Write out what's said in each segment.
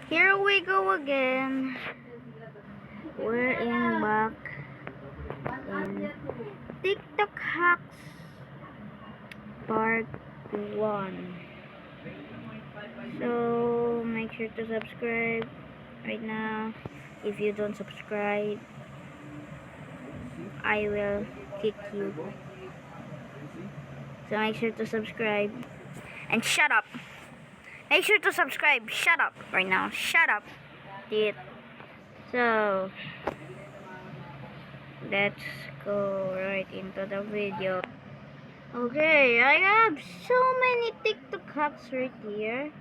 Here we go again. We're in back in TikTok hacks part 1. So make sure to subscribe right now. If you don't subscribe, I will kick you. So make sure to subscribe and shut up. Make sure to subscribe. Shut up right now. Shut up. Dude. So let's go right into the video. Okay, I have so many TikTok hacks right here.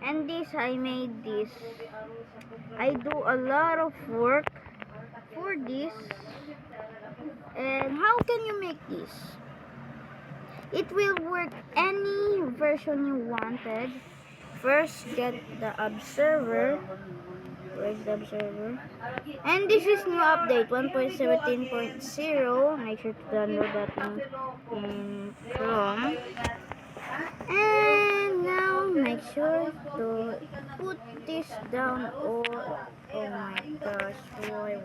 And I made this. I do a lot of work for this. And how can you make this? It will work any version you wanted. First, get the observer. Where's the observer? And this is new update 1.17.0. Make sure to download that in Chrome. And now make sure to put this down all. Oh my gosh, why?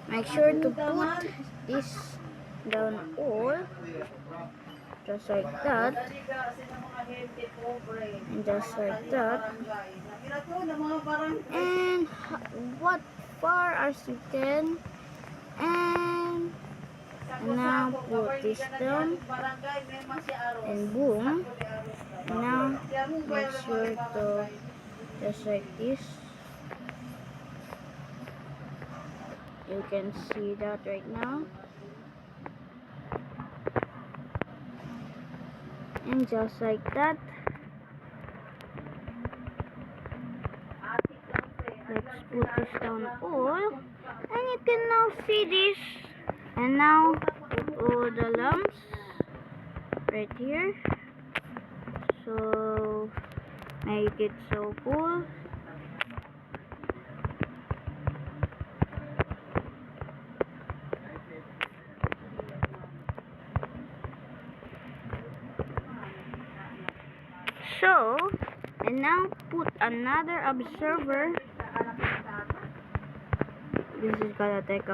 Make sure to put this down all, just like that, and just like that, and what far as you can, and now put this down, and boom. Now make sure to just like this. You can see that right now. And just like that. Let's put this down all. And you can now see this. And now put all the lamps right here. So make it so cool. So, and now put another observer. This is gonna take a